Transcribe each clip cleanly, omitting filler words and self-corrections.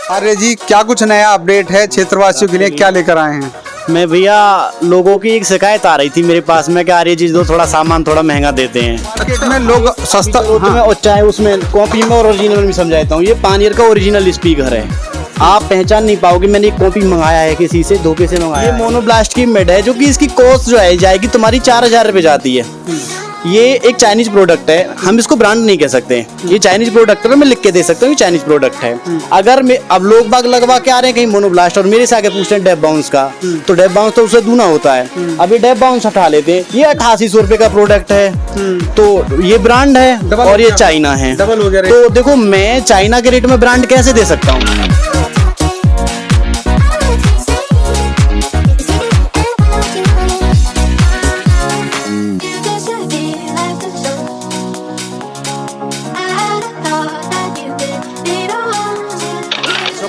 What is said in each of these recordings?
आर्य जी, क्या कुछ नया अपडेट है क्षेत्रवासियों के लिए, क्या लेकर आए हैं? मैं भैया लोगों की एक शिकायत आ रही थी मेरे पास में कि आर्य चीज दो थोड़ा सामान थोड़ा महंगा देते हैं। मार्केट में लोग सस्ता में और चाहे उसमें कॉपी में और ओरिजिनल में समझाता हूँ। ये पानियर का ओरिजिनल स्पीकर है, आप पहचान नहीं पाओगे। मैंने एक कॉपी मंगाया है किसी से, धोखे से मंगाया। ये मोनोब्लास्ट की मेड है, जो कि इसकी कॉस्ट जो है जाएगी तुम्हारी 4000 रुपये जाती है। ये एक चाइनीज प्रोडक्ट है, हम इसको ब्रांड नहीं कह सकते। ये चाइनीज प्रोडक्ट है, मैं लिख के दे सकता हूँ ये चाइनीज प्रोडक्ट है। अगर मैं अब लोग बाग लगवा के आ रहे हैं कहीं मोनोब्लास्ट और मेरे से आके पूछते हैं डेप बाउंस का, तो डेप बाउंस तो उससे दूना होता है। अभी डेप बाउंस हटा लेते हैं। ये 8800 रुपये का प्रोडक्ट है, तो ये ब्रांड है और ये चाइना है। डबल हो गया रेट। तो देखो मैं चाइना के रेट में ब्रांड कैसे दे सकता हूँ।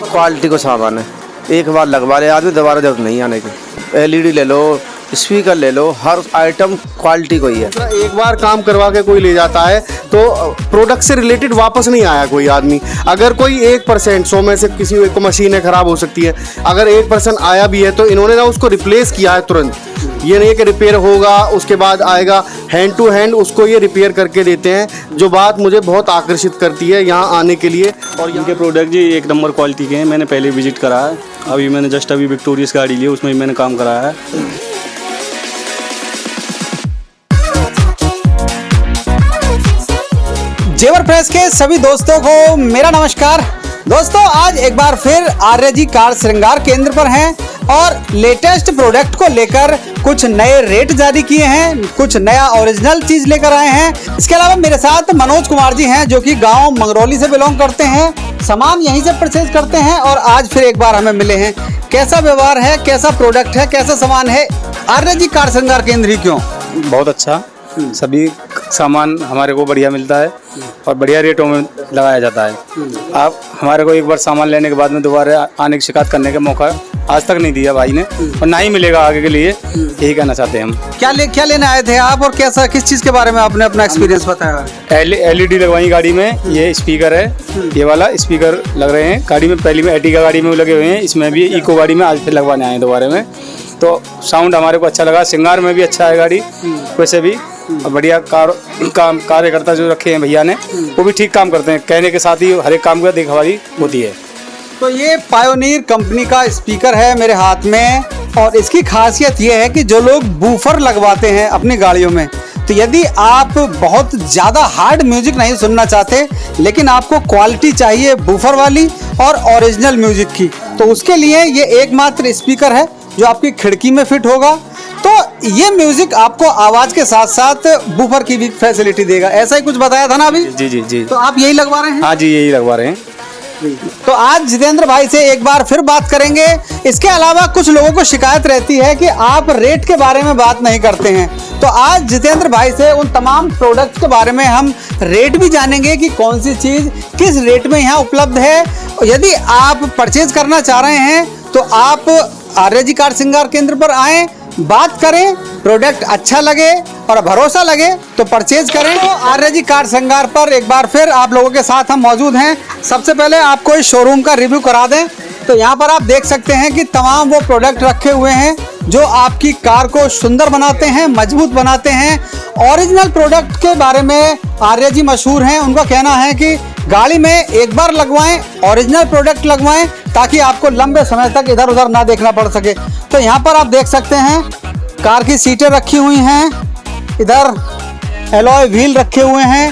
क्वालिटी को सामान है, एक बार लगवा ले आदमी, दोबारा जरूरत नहीं आने की। एलईडी ले लो, स्पीकर ले लो, हर आइटम क्वालिटी को ही है। एक बार काम करवा के कोई ले जाता है तो प्रोडक्ट से रिलेटेड वापस नहीं आया कोई आदमी। अगर कोई 1% 100 में से किसी एक मशीनें खराब हो सकती है, अगर 1% आया भी है तो इन्होंने ना उसको रिप्लेस किया है तुरंत। ये नहीं कि रिपेयर होगा उसके बाद आएगा, हैंड टू हैंड उसको ये रिपेयर करके देते हैं, जो बात मुझे बहुत आकर्षित करती है यहाँ आने के लिए। और इनके प्रोडक्ट जी एक नंबर क्वालिटी के हैं। मैंने पहले विजिट करा है, अभी मैंने जस्ट अभी विक्टोरियस गाड़ी ली है, उसमें भी मैंने काम कराया है। जेवर प्रेस के सभी दोस्तों को मेरा नमस्कार। दोस्तों, आज एक बार फिर आर्य जी कार श्रृंगार केंद्र पर हैं और लेटेस्ट प्रोडक्ट को लेकर कुछ नए रेट जारी किए हैं, कुछ नया ओरिजिनल चीज लेकर आए हैं। इसके अलावा मेरे साथ मनोज कुमार जी हैं, जो कि गांव मंगरौली से बिलोंग करते हैं, सामान यहीं से परचेज करते हैं और आज फिर एक बार हमें मिले हैं। कैसा व्यवहार है, कैसा प्रोडक्ट है, कैसा सामान है? आर्य जी कार श्रृंगार केंद्र ही क्यों? बहुत अच्छा, सभी सामान हमारे को बढ़िया मिलता है और बढ़िया रेटों में लगाया जाता है। आप हमारे को एक बार सामान लेने के बाद में दोबारा आने की शिकायत करने का मौका आज तक नहीं दिया भाई ने, और ना ही मिलेगा आगे के लिए, यही कहना चाहते हैं हम। क्या लेने आए थे आप और कैसा, किस चीज के बारे में आपने अपना एक्सपीरियंस बताया? एलईडी लगवाई गाड़ी में, ये स्पीकर है, ये वाला स्पीकर लग रहे हैं गाड़ी में। पहली में एर्टिगा गाड़ी में लगे हुए हैं, इसमें भी इको गाड़ी में आज फिर लगवाने आए हैं दोबारा में। तो साउंड हमारे को अच्छा लगा, श्रृंगार में भी अच्छा है गाड़ी वैसे भी। और बढ़िया कार्यकर्ता जो रखे हैं भैया ने, वो भी ठीक काम करते हैं, कहने के साथ ही हर एक काम का देखभाली होती है। तो ये पायोनियर कंपनी का स्पीकर है मेरे हाथ में, और इसकी खासियत ये है कि जो लोग बूफर लगवाते हैं अपनी गाड़ियों में, तो यदि आप बहुत ज़्यादा हार्ड म्यूजिक नहीं सुनना चाहते लेकिन आपको क्वालिटी चाहिए बूफर वाली और ओरिजिनल म्यूजिक की, तो उसके लिए ये एकमात्र स्पीकर है जो आपकी खिड़की में फिट होगा। तो ये म्यूजिक आपको आवाज़ के साथ साथ बूफर की भी फैसिलिटी देगा। ऐसा ही कुछ बताया था ना अभी? जी जी जी। तो आप यही लगवा रहे हैं? हाँ जी, यही लगवा रहे हैं। तो आज जितेंद्र भाई से एक बार फिर बात करेंगे। इसके अलावा कुछ लोगों को शिकायत रहती है कि आप रेट के बारे में बात नहीं करते हैं, तो आज जितेंद्र भाई से उन तमाम प्रोडक्ट्स के बारे में हम रेट भी जानेंगे कि कौन सी चीज़ किस रेट में यहाँ उपलब्ध है। यदि आप परचेज करना चाह रहे हैं तो आप आर्य जी कार श्रृंगार केंद्र पर आएँ, बात करें, प्रोडक्ट अच्छा लगे और भरोसा लगे तो परचेज करें। तो आर्य जी कार श्रृंगार पर एक बार फिर आप लोगों के साथ हम मौजूद हैं। सबसे पहले आपको इस शोरूम का रिव्यू करा दें तो यहाँ पर आप देख सकते हैं कि तमाम वो प्रोडक्ट रखे हुए हैं जो आपकी कार को सुंदर बनाते हैं, मजबूत बनाते हैं। ओरिजिनल प्रोडक्ट के बारे में आर्य जी मशहूर हैं। उनका कहना है कि गाड़ी में एक बार लगवाएं, ओरिजिनल प्रोडक्ट लगवाएं, ताकि आपको लंबे समय तक इधर उधर ना देखना पड़ सके। तो यहाँ पर आप देख सकते हैं कार की सीटें रखी हुई हैं, इधर एलॉय व्हील रखे हुए हैं।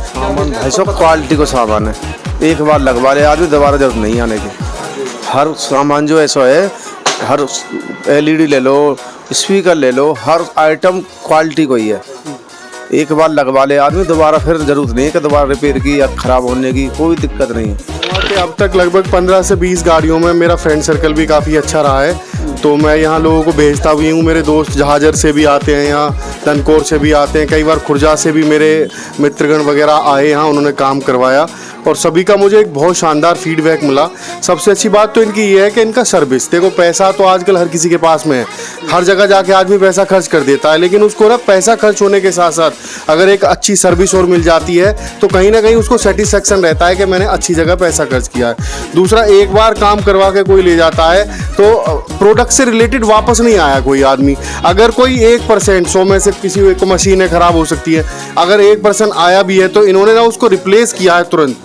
सामान ऐसा क्वालिटी को सामान है, एक बार लगवा ले आदमी, दोबारा जरूरत नहीं आने की। हर सामान जो ऐसा है, हर एलईडी ले लो, स्पीकर ले लो, हर आइटम क्वालिटी को ही है। एक बार लगवा ले आदमी, दोबारा फिर जरूरत नहीं है कि दोबारा रिपेयर की या ख़राब होने की, कोई दिक्कत नहीं है। अब तक लगभग 15 से 20 गाड़ियों में मेरा फ्रेंड सर्कल भी काफ़ी अच्छा रहा है, तो मैं यहाँ लोगों को भेजता भी हूँ। मेरे दोस्त जहाजर से भी आते हैं, यहाँ तनकोर से भी आते हैं, कई बार खुर्जा से भी मेरे मित्रगण वगैरह आए यहाँ, उन्होंने काम करवाया। और सभी का मुझे एक बहुत शानदार फीडबैक मिला। सबसे अच्छी बात तो इनकी ये है कि इनका सर्विस, देखो पैसा तो आजकल हर किसी के पास में है, हर जगह जाके आदमी पैसा खर्च कर देता है, लेकिन उसको ना पैसा खर्च होने के साथ साथ अगर एक अच्छी सर्विस और मिल जाती है तो कहीं ना कहीं उसको सेटिस्फेक्शन रहता है कि मैंने अच्छी जगह पैसा खर्च किया है। दूसरा, एक बार काम करवा के कोई ले जाता है तो प्रोडक्ट से रिलेटेड वापस नहीं आया कोई आदमी। अगर कोई 1% 100 में से किसी एक मशीन है खराब हो सकती है, अगर 1% आया भी है तो इन्होंने ना उसको रिप्लेस किया है तुरंत।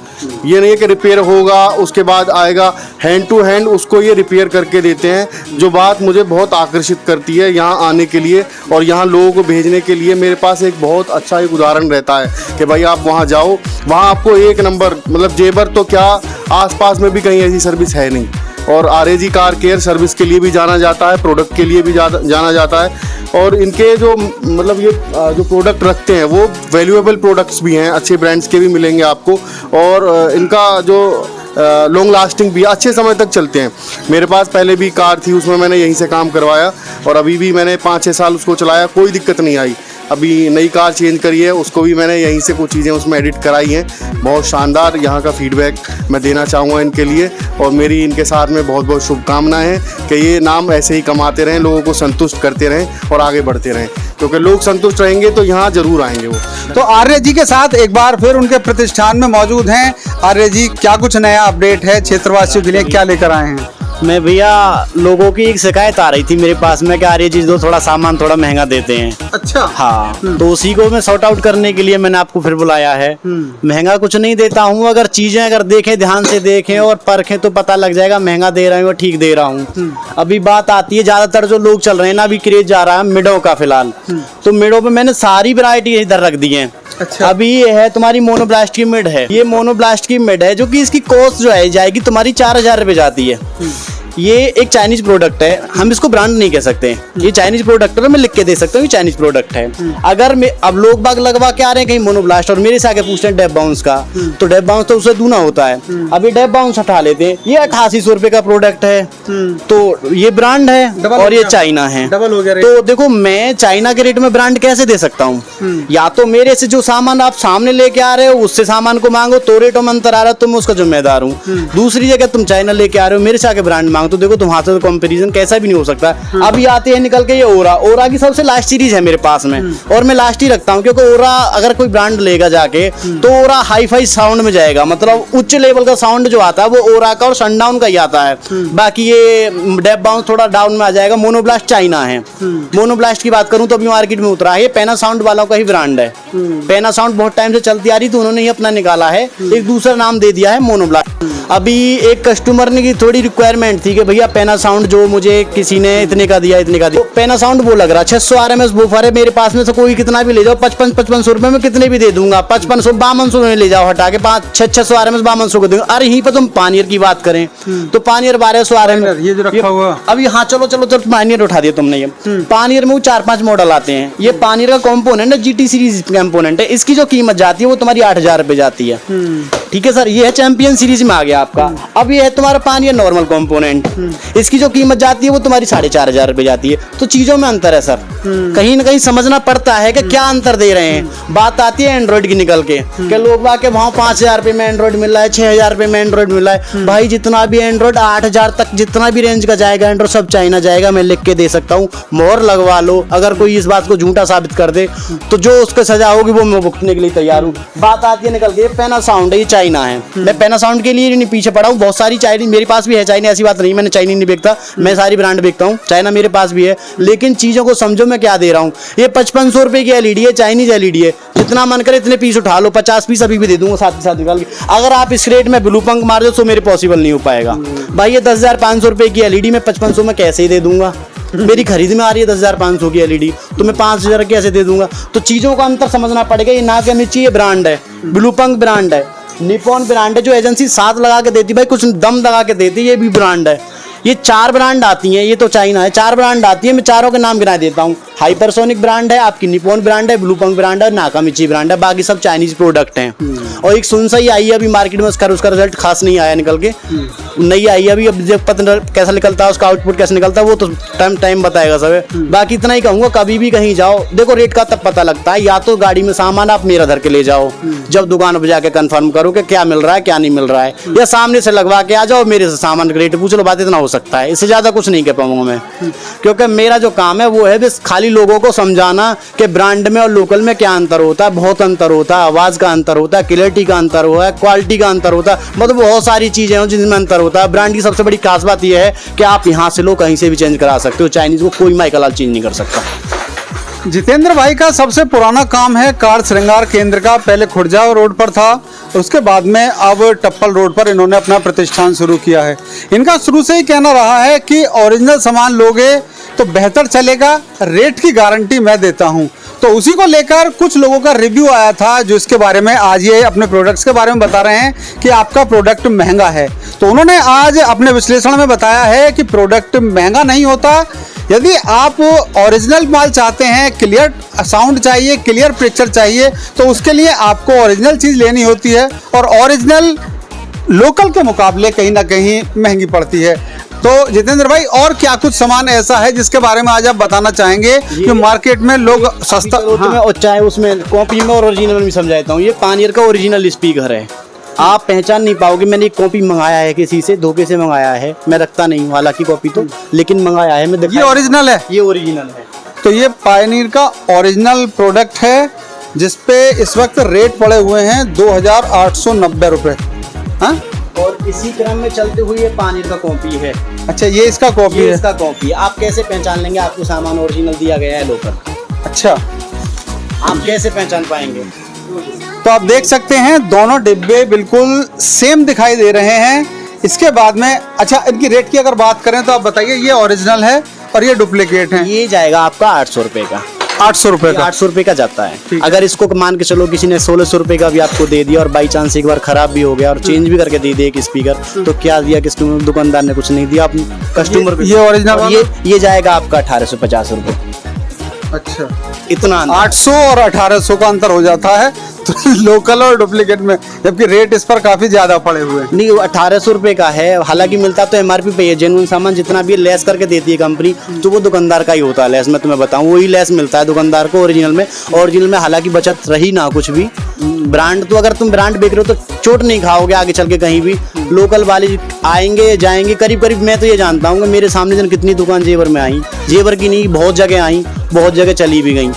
ये नहीं है कि रिपेयर होगा उसके बाद आएगा, हैंड टू हैंड उसको ये रिपेयर करके देते हैं। जो बात मुझे बहुत आकर्षित करती है यहाँ आने के लिए और यहाँ लोगों को भेजने के लिए, मेरे पास एक बहुत अच्छा एक उदाहरण रहता है कि भाई आप वहाँ जाओ, वहाँ आपको एक नंबर, मतलब जेबर तो क्या आसपास में भी कहीं ऐसी सर्विस है नहीं। और RAG कार केयर सर्विस के लिए भी जाना जाता है, प्रोडक्ट के लिए भी जाना जाता है। और इनके जो मतलब ये जो प्रोडक्ट रखते हैं वो वैल्यूएबल प्रोडक्ट्स भी हैं, अच्छे ब्रांड्स के भी मिलेंगे आपको। और इनका जो लॉन्ग लास्टिंग भी अच्छे समय तक चलते हैं। मेरे पास पहले भी कार थी, उसमें मैंने यहीं से काम करवाया और अभी भी मैंने 5-6 साल उसको चलाया, कोई दिक्कत नहीं आई। अभी नई कार चेंज करी है, उसको भी मैंने यहीं से कुछ चीज़ें उसमें एडिट कराई हैं। बहुत शानदार यहाँ का फीडबैक मैं देना चाहूँगा इनके लिए और मेरी इनके साथ में बहुत बहुत शुभकामनाएं हैं कि ये नाम ऐसे ही कमाते रहें, लोगों को संतुष्ट करते रहें और आगे बढ़ते रहें, क्योंकि लोग संतुष्ट रहेंगे तो यहाँ ज़रूर आएंगे वो। तो आर्य जी के साथ एक बार फिर उनके प्रतिष्ठान में मौजूद हैं। आर्य जी, क्या कुछ नया अपडेट है क्षेत्रवासियों के लिए, क्या लेकर आए हैं? मैं भैया, लोगों की एक शिकायत आ रही थी मेरे पास में कि RAG दो थोड़ा सामान थोड़ा महंगा देते हैं। अच्छा। हाँ, तो उसी को मैं सॉर्ट आउट करने के लिए मैंने आपको फिर बुलाया है। महंगा कुछ नहीं देता हूँ, अगर चीजें अगर देखें, ध्यान से देखें और परखें तो पता लग जाएगा महंगा दे रहा हूँ और ठीक दे रहा हूँ। अभी बात आती है, ज्यादातर जो लोग चल रहे हैं ना, अभी क्रेज जा रहा है मिडो का फिलहाल, तो मिडो पे मैंने सारी वैरायटी इधर रख दी है। अच्छा। अभी ये है तुम्हारी मोनोब्लास्ट की मिड है, ये मोनोब्लास्ट की मिड है जो कि इसकी कॉस्ट जो है जाएगी तुम्हारी 4000 रुपये जाती है। ये एक चाइनीज प्रोडक्ट है, हम इसको ब्रांड नहीं कह सकते, ये चाइनीज प्रोडक्ट है, मैं लिख के दे सकता हूँ ये चाइनीज प्रोडक्ट है। अगर मैं अब लोग बाग लगवा के आ रहे हैं कहीं मोनोब्लास्ट और मेरे से आके पूछते हैं डेप बाउंस का, तो डेप बाउंस तो उससे दूना होता है। अभी डेप बाउंस हटा लेते हैं, ये 8800 रुपये का प्रोडक्ट है, तो ये ब्रांड है और ये चाइना है। डबल हो गया रेट। तो देखो, मैं चाइना के रेट में ब्रांड कैसे दे सकता हूँ? या तो मेरे से जो सामान आप सामने लेके आ रहे हो उससे सामान को मांगो, तो रेटों में अंतर आ रहा है तो मैं उसका जिम्मेदार हूँ। दूसरी जगह तुम चाइना लेके आ रहे हो, मेरे से आके ब्रांड मांगो, तो देखो तुम्हारे से कंपैरिजन कैसा भी नहीं हो सकता। अभी आते हैं निकल के ये ओरा की सबसे लास्ट सीरीज है मेरे पास में और मैं लास्ट ही रखता हूँ, क्योंकि ओरा अगर कोई ब्रांड लेगा जाके तो ओरा हाई फाई साउंड में जाएगा, मतलब उच्च लेवल का साउंड जो आता है वो ओरा का और सनडाउन का ही आता है। बाकी ये डेप बाउंस थोड़ा डाउन में आ जाएगा। मोनोब्लास्ट चाइना है। मोनोब्लास्ट की बात करूं तो अभी मार्केट में उतरा है, पैना साउंड वालों का ही ब्रांड है। पैना साउंड बहुत टाइम से चलती आ रही तो उन्होंने ही अपना निकाला है, एक दूसरा नाम दे दिया है मोनोब्लास्ट। अभी एक कस्टमर ने की थोड़ी रिक्वायरमेंट थी कि भैया पैना साउंड जो मुझे किसी ने इतने का दिया, इतने का दिया, तो पैना साउंड वो लग रहा 600 RMS बूफर है मेरे पास में से, कोई कितना भी ले जाओ, 5500 रुपए में कितने भी दे दूंगा, 5500 5200 में ले जाओ, हटा के 600 RMS 5200 को दूंगा। अरे यहीं पर तुम पानियर की बात करें तो पानियर 1200 RMS ये जो रखा हुआ अभी, हाँ चलो पानियर उठा दिया तुमने। ये पानियर में वो 4-5 मॉडल आते हैं, ये पानियर का कंपोनेंट है, GT सीरीज कंपोनेंट है, इसकी जो कीमत जाती है वो तुम्हारी 8000 रुपए जाती है। ठीक है सर, ये है चैंपियन सीरीज में आ गया आपका। अब ये है तुम्हारा पानियर नॉर्मल कंपोनेंट, इसकी जो कीमत जाती है वो तुम्हारी 4500 रुपए जाती है। तो चीजों में अंतर है सर, कहीं ना कहीं समझना पड़ता है कि क्या अंतर दे रहे हैं। बात आती है एंड्रॉइड की निकल के कि लोग आके वहाँ 5000 रुपए में एंड्रॉइड मिल रहा है, 6000 रुपए में एंड्रॉइड मिल रहा है। भाई जितना भी एंड्रॉइड 8000 तक जितना भी रेंज का जाएगा एंड्रॉइड सब चाइना जाएगा, मैं लिख के दे सकता हूँ, मोहर लगवा लो। अगर कोई इस बात को झूठा साबित कर दे तो जो उसको सजा होगी वो मैं भुगतने के लिए तैयार हूँ। बात आती है निकल के पैना साउंड है, ये चाइना है। मैं पैना साउंड के लिए नहीं पीछे पड़ा हूँ, बहुत सारी चाइनीज मेरे पास भी है, चाइना ऐसी बात नहीं, मैंने चाइनीज नहीं बेचता, मैं सारी ब्रांड बेचता हूँ, चाइना मेरे पास भी है। लेकिन चीजों को समझो मैं क्या दे रहा हूँ। ये 5500 रुपए की LED है, चाइनीज LED है, जितना मन करे इतने पीस उठा लो, 50 पीस अभी भी दे दूंगा साथ ही साथ निकाल के। अगर आप इस रेट में ब्लू पंख मार दो तो मेरे पॉसिबल नहीं हो पाएगा। भाई ये 10,500 रुपए की LED में 5500 में कैसे ही दे दूंगा? मेरी खरीद में आ रही है 10,500 की LED, तो मैं 5000 कैसे दे दूंगा? तो चीजों का अंतर समझना पड़ेगा। ये ना के नीचे ये ब्रांड है, ब्लू पंख ब्रांड है, निपॉन ब्रांड है, जो एजेंसी साथ लगा के देती, भाई कुछ दम लगा के देती, ये भी ब्रांड है। ये 4 ब्रांड आती हैं, ये तो चाइना है, 4 ब्रांड आती है, मैं चारों के नाम गिना देता हूँ। हाइपरसोनिक ब्रांड है, आपकी निपॉन ब्रांड है, ब्लूपंक ब्रांड है, नाकामिची ब्रांड है, बाकी सब चाइनीज प्रोडक्ट हैं। और एक सुनसाई आई है अभी मार्केट में, उसका रिजल्ट खास नहीं आया निकल के, नई आई है अभी, अब जब पता कैसा निकलता है उसका आउटपुट कैसे निकलता है वो तो टाइम बताएगा सब। बाकी इतना ही कहूँगा, कभी भी कहीं जाओ देखो रेट का तब पता लगता है, या तो गाड़ी में सामान आप मेरा धर के ले जाओ, जब दुकान पर जाके कंफर्म करो कि क्या मिल रहा है क्या नहीं मिल रहा है, या सामने से लगवा के आ जाओ मेरे से सामान का रेट पूछ लो, बात इतना हो सकता है, इससे ज्यादा कुछ नहीं कह पाऊंगा मैं। क्योंकि मेरा जो काम है वो है बस खाली लोगों को समझाना कि ब्रांड में और लोकल में क्या अंतर होता है, बहुत अंतर होता है, आवाज का अंतर होता है, क्लियरिटी का अंतर होता है, क्वालिटी का अंतर होता है, मतलब बहुत सारी चीजें हैं जिनमें अंतर होता है। ब्रांड की सबसे बड़ी खास बात यह है कि आप यहाँ से लो कहीं से भी चेंज करा सकते हो, चाइनीज को कोई माइकल चेंज नहीं कर सकता। जितेंद्र भाई का सबसे पुराना काम है कार श्रृंगार केंद्र का, पहले खुर्जा रोड पर था, उसके बाद में अब टप्पल रोड पर इन्होंने अपना प्रतिष्ठान शुरू किया है। इनका शुरू से ही कहना रहा है कि ओरिजिनल सामान लोगे तो बेहतर चलेगा, रेट की गारंटी मैं देता हूं। तो उसी को लेकर कुछ लोगों का रिव्यू आया था जो इसके बारे में आज ये अपने प्रोडक्ट्स के बारे में बता रहे हैं कि आपका प्रोडक्ट महंगा है। तो उन्होंने आज अपने विश्लेषण में बताया है कि प्रोडक्ट महंगा नहीं होता। यदि आप ओरिजिनल माल चाहते हैं, क्लियर साउंड चाहिए, क्लियर पिक्चर चाहिए, तो उसके लिए आपको ओरिजिनल चीज़ लेनी होती है, और ओरिजिनल लोकल के मुकाबले कहीं ना कहीं महंगी पड़ती है। तो जितेंद्र भाई और क्या कुछ सामान ऐसा है जिसके बारे में आज आप बताना चाहेंगे कि मार्केट में लोग सस्ता और चाहे उसमें कॉपी में और ओरिजिनल में समझाता हूँ। ये पानियर का ओरिजिनल स्पीकर है, आप पहचान नहीं पाओगे। मैंने एक कॉपी मंगाया है किसी से, धोखे से मंगाया है, मैं रखता नहीं हूँ हालांकि कॉपी तो, लेकिन मंगाया है मैं। ये ओरिजिनल है, ये ओरिजिनल है। तो ये पायनीर का ओरिजिनल प्रोडक्ट है जिसपे इस वक्त रेट पड़े हुए हैं 2890 रुपये। हाँ, और इसी क्रम में चलते हुए ये पानियर का कॉपी है। अच्छा, ये इसका कॉपी ये है। इसका कॉपी। आप कैसे पहचान लेंगे आपको सामान ओरिजिनल दिया गया है लोकल? अच्छा, आप कैसे पहचान पाएंगे? तो आप देख सकते हैं दोनों डिब्बे बिल्कुल सेम दिखाई दे रहे हैं। इसके बाद में अच्छा, इनकी रेट की अगर बात करें तो आप बताइए, ये ओरिजिनल है और ये डुप्लीकेट है। ये जाएगा आपका 800 रुपए का। 800 रुपये का। 800 रुपए का जाता है। ठीक है। अगर इसको मान के चलो किसी ने 1600 रुपए का भी आपको दे दिया और बाई चांस एक बार खराब भी हो गया और चेंज भी करके दे दिया एक स्पीकर, तो क्या दिया किस दुकानदार ने? कुछ नहीं दिया, आप कस्टमर को। ये ओरिजिनल ये जाएगा आपका 1850 रुपए। अच्छा, इतना 800 और 1800 का अंतर हो जाता है तो लोकल और डुप्लीकेट में, जबकि रेट इस पर काफी ज्यादा पड़े हुए हैं। नहीं, 1800 रुपए का है, हालांकि मिलता तो एमआरपी पे है। जेन्युइन सामान जितना भी लेस करके देती है कंपनी, तो वो दुकानदार का ही होता है लेस। मैं तुम्हें बताऊं, वही लेस मिलता है दुकानदार को ओरिजिनल में। ओरिजिनल में हालांकि बचत रही ना कुछ भी। ब्रांड तो अगर तुम ब्रांड बेच रहे हो तो चोट नहीं खाओगे आगे चल के कहीं भी। लोकल वाले आएंगे जाएंगे, करीब करीब मैं तो ये जानता हूँ कि मेरे सामने दिन कितनी दुकान जेवर में आई, जेवर की नहीं बहुत जगह आई, बहुत जगह चली भी गई।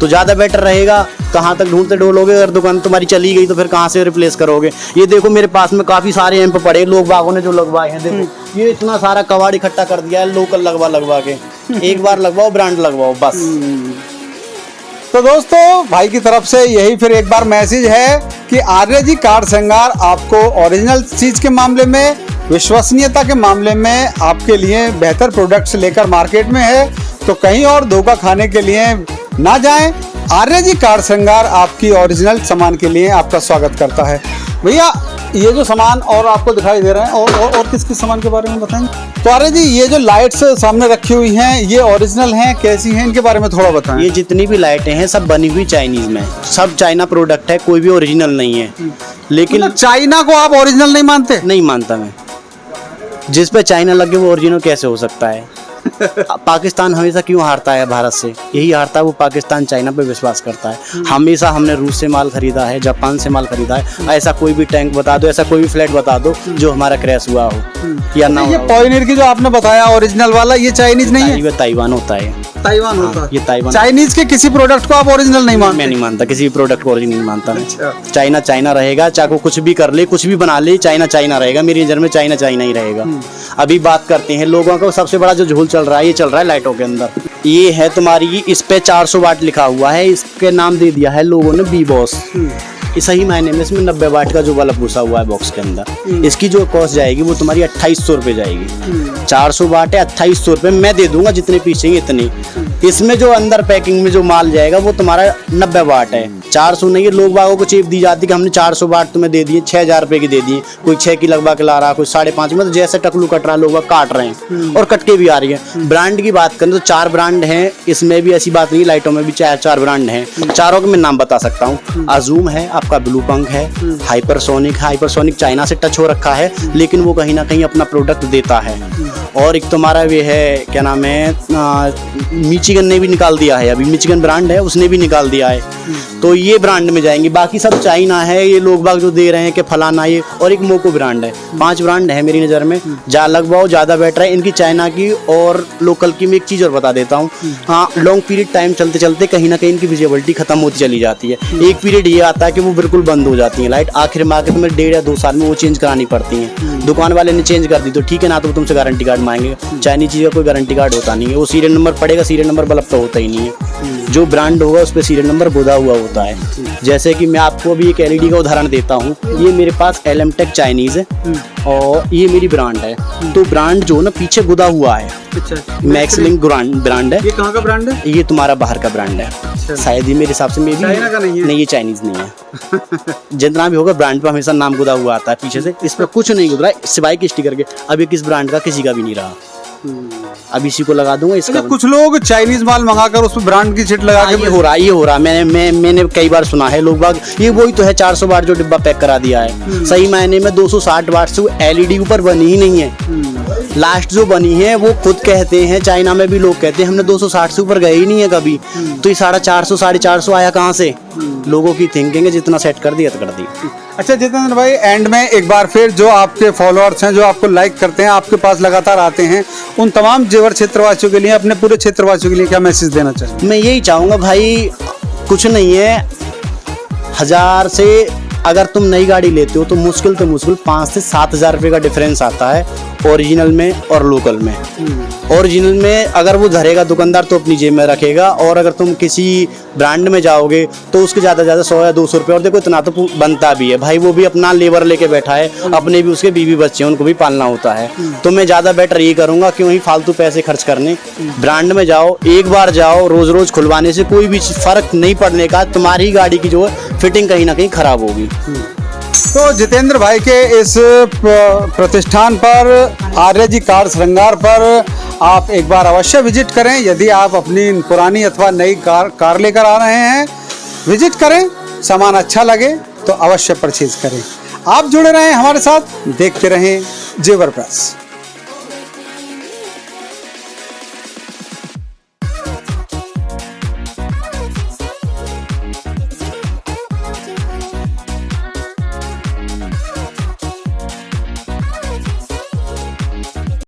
तो ज़्यादा बेटर रहेगा, कहाँ तक ढूंढते ढोलोगे? अगर दुकान तुम्हारी चली गई तो फिर कहाँ से रिप्लेस करोगे? ये देखो मेरे पास में काफ़ी सारे एम्प पड़े, लोग बागों ने जो लगवाए हैं। देखो ये इतना सारा कबाड़ इकट्ठा कर दिया है लोकल लगवा के। एक बार लगवाओ, ब्रांड लगवाओ, बस। तो दोस्तों, भाई की तरफ से यही फिर एक बार मैसेज है कि आर्य जी कार श्रृंगार आपको ओरिजिनल चीज के मामले में, विश्वसनीयता के मामले में आपके लिए बेहतर प्रोडक्ट्स लेकर मार्केट में है। तो कहीं और धोखा खाने के लिए ना जाएं। आर्य जी कार श्रृंगार आपकी ओरिजिनल सामान के लिए आपका स्वागत करता है। भैया, ये जो सामान और आपको दिखाई दे रहे हैं और किस किस सामान के बारे में बताएंगे? तो आर्य जी, ये जो लाइट्स सामने रखी हुई हैं, ये ओरिजिनल हैं, कैसी हैं, इनके बारे में थोड़ा बताएं। ये जितनी भी लाइटें हैं सब बनी हुई चाइनीज में, सब चाइना प्रोडक्ट है, कोई भी ओरिजिनल नहीं है। लेकिन मतलब चाइना को आप ओरिजिनल नहीं मानते? नहीं मानता मैं। जिस पे चाइना लगे वो ओरिजिनल कैसे हो सकता है? पाकिस्तान हमेशा क्यों हारता है भारत से? यही हारता है, वो पाकिस्तान चाइना पे विश्वास करता है। हमेशा हमने रूस से माल खरीदा है, जापान से माल खरीदा है। ऐसा कोई भी टैंक बता दो, ऐसा कोई भी फ्लैट बता दो जो हमारा क्रैश हुआ हो या ना। ये पॉइनियर की जो आपने बताया ओरिजिनल वाला, ये चाइनीज नहीं है? ताइवान होता है। ताइवान होता है। ये ताइवान। चाइनीज के किसी प्रोडक्ट को आप ओरिजिनल नहीं मानते? मैं नहीं मानता, किसी भी प्रोडक्ट को ओरिजिनल नहीं मानता मैं। अच्छा। चाइना चाइना रहेगा, चाहे वो कुछ भी कर ले, कुछ भी बना ले, चाइना चाइना रहेगा। मेरी नजर में चाइना चाइना ही रहेगा। अभी बात करते हैं लोगों का सबसे बड़ा जो झोल चल रहा है, ये चल रहा है लाइटों के अंदर। ये है तुम्हारी, इस पे 400 वाट लिखा हुआ है, इसके नाम दे दिया है लोगों ने बी बॉस। सही मायने में इसमें 90 वाट का जो बल्ब घुसा हुआ है बॉक्स के अंदर, इसकी जो कॉस्ट जाएगी वो तुम्हारी 2800 रुपये जाएगी। 400 वाट है, 2800 रुपये मैं दे दूंगा, जितने पीस चाहिए इतनी। इसमें जो अंदर पैकिंग में जो माल जाएगा वो तुम्हारा 90 वाट है, 400 नहीं है। लोग बागों को चेप दी जाती कि हमने 400 वाट तुम्हें दे दिए, 6000 रुपये की दे दिए, कोई 6 की लगवा के ला रहा, कोई 5.5 में, तो जैसे टकलू कट रहा लोग काट रहे हैं और कट के भी आ रही है। ब्रांड की बात करें तो 4 ब्रांड हैं, इसमें भी ऐसी बात नहीं, लाइटों में भी 4 ब्रांड हैं। चारों के मैं नाम बता सकता हूँ। अजूम है, आपका ब्लू पंख है, हाइपरसोनिक चाइना से टच हो रखा है, लेकिन वो कहीं ना कहीं अपना प्रोडक्ट देता है। और एक तुम्हारा ये है, क्या नाम है, मिचिगन ने भी निकाल दिया है, अभी मिचिगन ब्रांड है उसने भी निकाल दिया है, तो ये ब्रांड में जाएंगे। बाकी सब चाइना है, ये लोग बाग जो दे रहे हैं कि फलाना ये, और एक मोको ब्रांड है। 5 ब्रांड है मेरी नज़र में, जा लगवाओ ज़्यादा बेटर है। इनकी चाइना की और लोकल की मैं एक चीज़ और बता देता हूँ, हाँ, लॉन्ग पीरियड टाइम चलते चलते कहीं ना कहीं इनकी विजिबिलिटी खत्म होती चली जाती है। एक पीरियड ये आता है कि वो बिल्कुल बंद हो जाती है लाइट, आखिर में आके तुम्हें 1.5 या 2 साल में वो चेंज करानी पड़ती हैं। दुकान वाले ने चेंज कर दी तो ठीक है ना, तो तुमसे गारंटी कार्ड मांगेंगे। चाइनीज चीज़ का कोई गारंटी कार्ड होता नहीं है, वो सीरियल नंबर पड़ेगा, सीरियल नंबर बल्ब तो होता ही नहीं है। जो ब्रांड होगा उस पर सीरियल नंबर गोदा हुआ होता है। जैसे कि मैं आपको अभी एक LED का उदाहरण देता हूँ, ये मेरे पास LM-Tech चाइनीज़ है और ये मेरी ब्रांड है, तो ब्रांड जो ना पीछे गुदा हुआ है, मैक्सलिंक ब्रांड है। ये कहाँ का ब्रांड है? ये तुम्हारा बाहर का ब्रांड है शायद, ये मेरे हिसाब से चाइना का नहीं है? नहीं, ये चाइनीज नहीं है। जितना भी होगा ब्रांड पे हमेशा नाम गुदा हुआ आता है पीछे से, इस पर कुछ नहीं गुजरा सिवाय के स्टिकर के। अब ये किस ब्रांड का किसी का भी नहीं रहा, अब इसी को लगा दूंगा इसका। कुछ लोग चाइनीज माल मंगाकर उस पर ब्रांड की चिट लगा के ये हो रहा मैंने कई बार सुना है। लोग बाग ये वही तो है 400 वाट जो डिब्बा पैक करा दिया है, सही मायने में 260 वाट से LED ऊपर बनी ही नहीं है। लास्ट जो बनी है वो खुद कहते हैं, चाइना में भी लोग कहते हैं हमने 260 से ऊपर गए ही नहीं है कभी, तो ये 450 450 आया कहाँ से? लोगों की थिंकिंग है जितना सेट कर दिया तो कर दिया। अच्छा जितेंद्र भाई, एंड में एक बार फिर जो आपके फॉलोअर्स हैं, जो आपको लाइक करते हैं, आपके पास लगातार आते हैं, उन तमाम जेवर क्षेत्रवासियों के लिए, अपने पूरे क्षेत्रवासियों के लिए क्या मैसेज देना चाहिए? मैं यही चाहूँगा भाई, कुछ नहीं है, 1000 से अगर तुम नई गाड़ी लेते हो तो मुश्किल 5 से 7 हज़ार रुपये का डिफरेंस आता है ओरिजिनल में और लोकल में। ओरिजिनल में अगर वो धरेगा दुकानदार तो अपनी जेब में रखेगा, और अगर तुम किसी ब्रांड में जाओगे तो उसके ज़्यादा से ज़्यादा 100 या 200 रुपये, और देखो इतना तो बनता भी है भाई, वो भी अपना लेबर लेके बैठा है, अपने भी उसके बीवी बच्चे हैं, उनको भी पालना होता है। तो मैं ज़्यादा बेटर ये करूँगा कि वहीं फालतू पैसे खर्च करने, ब्रांड में जाओ, एक बार जाओ, रोज़ रोज़ खुलवाने से कोई भी फ़र्क नहीं पड़ने का, तुम्हारी गाड़ी की जो है फिटिंग कहीं ना कहीं ख़राब होगी। तो जितेंद्र भाई के इस प्रतिष्ठान पर, आर्य जी कार श्रृंगार पर आप एक बार अवश्य विजिट करें। यदि आप अपनी पुरानी अथवा नई कार लेकर आ रहे हैं, विजिट करें, सामान अच्छा लगे तो अवश्य परचेज करें। आप जुड़े रहें हमारे साथ, देखते रहें जेवर प्रेस।